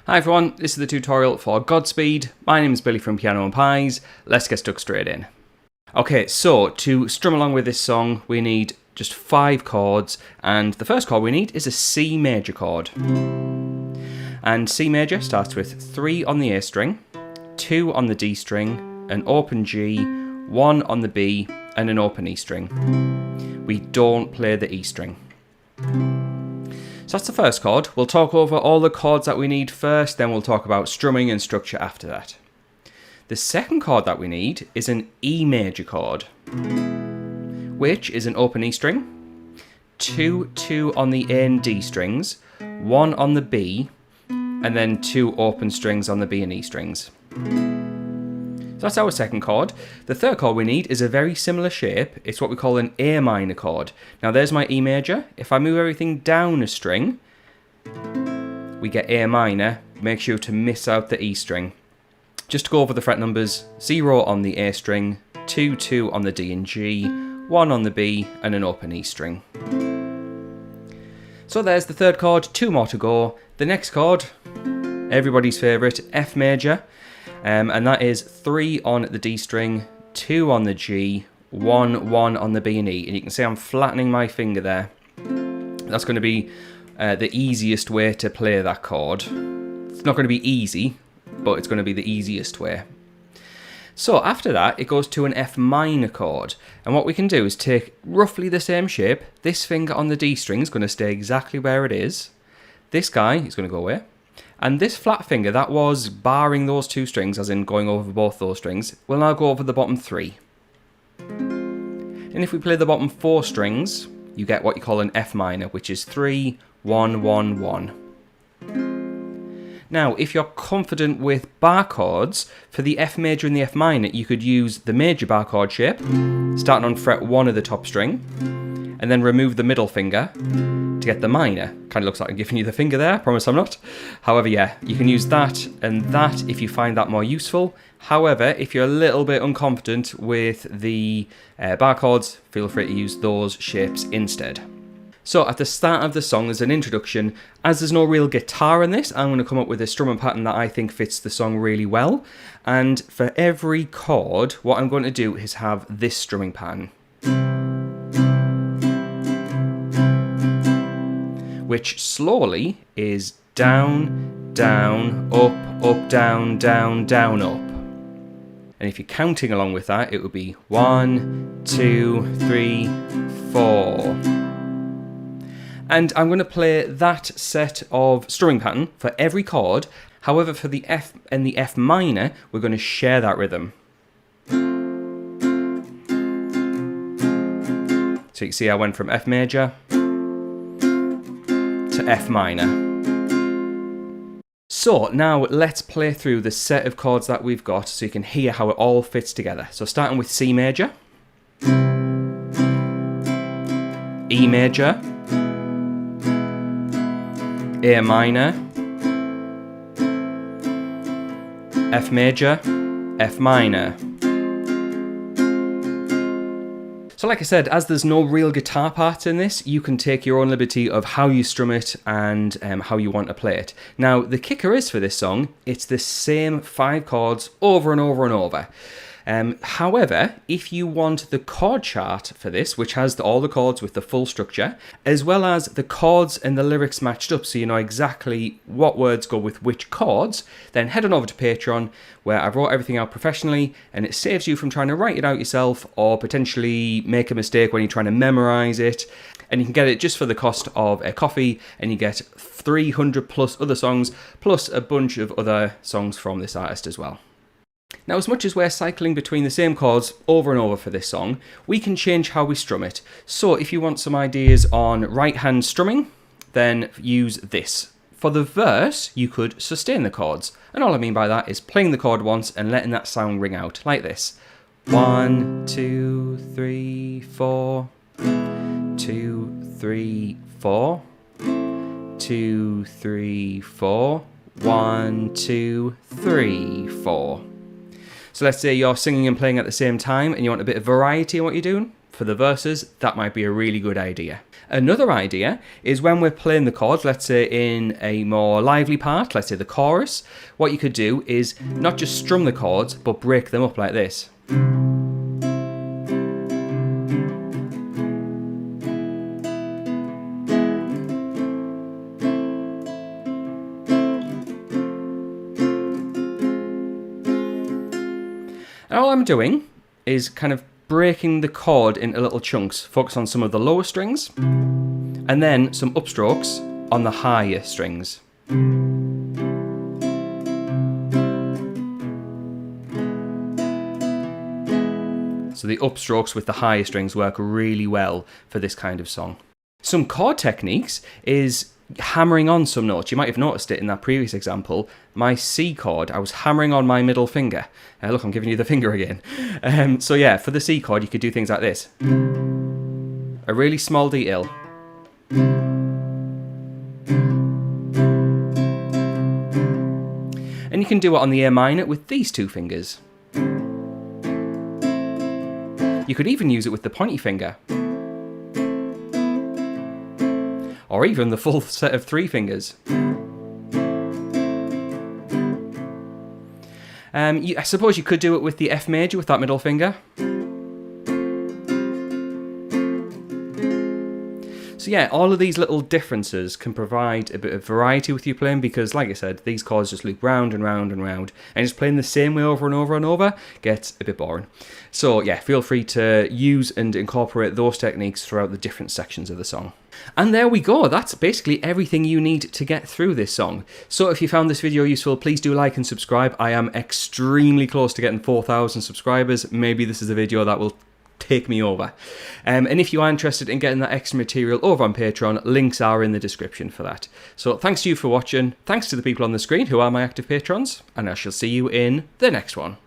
Hi everyone, this is the tutorial for Godspeed. My name is Billy from Piano and Pies. Let's get stuck straight in. Okay, so to strum along with this song, we need just 5 chords, and the first chord we need is a C major chord. And C major starts with 3 on the A string, 2 on the D string, an open G, 1 on the B, and an open E string. We don't play the E string. So that's the first chord. We'll talk over all the chords that we need first, then we'll talk about strumming and structure after that. The second chord that we need is an E major chord, which is an open E string, 2 on the A and D strings, 1 on the B, and then 2 open strings on the B and E strings. So that's our second chord. The third chord we need is a very similar shape. It's what we call an A minor chord. Now there's my E major. If I move everything down a string, we get A minor. Make sure to miss out the E string. Just to go over the fret numbers, 0 on the A string, 2 on the D and G, 1 on the B, and an open E string. So there's the third chord, 2 more to go. The next chord, everybody's favourite, F major. And that is 3 on the D string, 2 on the G, 1 on the B and E. And you can see I'm flattening my finger there. That's going to be the easiest way to play that chord. It's not going to be easy, but it's going to be the easiest way. So after that, it goes to an F minor chord. And what we can do is take roughly the same shape. This finger on the D string is going to stay exactly where it is. This guy is going to go away. And this flat finger, that was barring those 2 strings, as in going over both those strings, will now go over the bottom 3. And if we play the bottom 4 strings, you get what you call an F minor, which is 3, 1, 1, 1. Now, if you're confident with bar chords, for the F major and the F minor, you could use the major bar chord shape, starting on fret 1 of the top string, and then remove the middle finger to get the minor. Kind of looks like I'm giving you the finger there, I promise I'm not. However, yeah, you can use that and that if you find that more useful. However, if you're a little bit unconfident with the bar chords, feel free to use those shapes instead. So at the start of the song, there's an introduction. As there's no real guitar in this, I'm going to come up with a strumming pattern that I think fits the song really well. And for every chord, what I'm going to do is have this strumming pattern, which slowly is down, down, up, up, down, down, down, up. And if you're counting along with that, it would be 1, 2, 3, 4. And I'm going to play that set of strumming pattern for every chord. However, for the F and the F minor, we're going to share that rhythm. So you can see I went from F major to F minor. So now let's play through the set of chords that we've got so you can hear how it all fits together. So starting with C major, E major, A minor, F major, F minor. So like I said, as there's no real guitar parts in this, you can take your own liberty of how you strum it and how you want to play it. Now, the kicker is for this song, it's the same 5 chords over and over and over. However, if you want the chord chart for this, which has all the chords with the full structure, as well as the chords and the lyrics matched up so you know exactly what words go with which chords, then head on over to Patreon, where I've wrote everything out professionally, and it saves you from trying to write it out yourself or potentially make a mistake when you're trying to memorize it. And you can get it just for the cost of a coffee, and you get 300 plus other songs, plus a bunch of other songs from this artist as well. Now, as much as we're cycling between the same chords over and over for this song, we can change how we strum it. So if you want some ideas on right-hand strumming, then use this. For the verse, you could sustain the chords. And all I mean by that is playing the chord once and letting that sound ring out, like this. 1, 2, 3, 4. 2, 3, 4. 2, 3, 4. 1, 2, 3, 4. So let's say you're singing and playing at the same time and you want a bit of variety in what you're doing. for the verses, that might be a really good idea. Another idea is when we're playing the chords, let's say in a more lively part, let's say the chorus, what you could do is not just strum the chords, but break them up like this. And all I'm doing is kind of breaking the chord into little chunks, focus on some of the lower strings, and then some upstrokes on the higher strings. So the upstrokes with the higher strings work really well for this kind of song. Some chord techniques is hammering on some notes. You might have noticed it in that previous example. My C chord, I was hammering on my middle finger. Look, I'm giving you the finger again. So yeah, for the C chord, you could do things like this. A really small detail. And you can do it on the A minor with these two fingers. You could even use it with the pointy finger. Or even the full set of 3 fingers. I suppose you could do it with the F major with that middle finger. So yeah, all of these little differences can provide a bit of variety with your playing because, like I said, these chords just loop round and round and round, and just playing the same way over and over and over gets a bit boring. So yeah, feel free to use and incorporate those techniques throughout the different sections of the song. And there we go, that's basically everything you need to get through this song. So if you found this video useful, please do like and subscribe. I am extremely close to getting 4,000 subscribers. Maybe this is a video that will take me over. And if you are interested in getting that extra material over on Patreon, links are in the description for that. So thanks to you for watching, thanks to the people on the screen who are my active patrons, and I shall see you in the next one.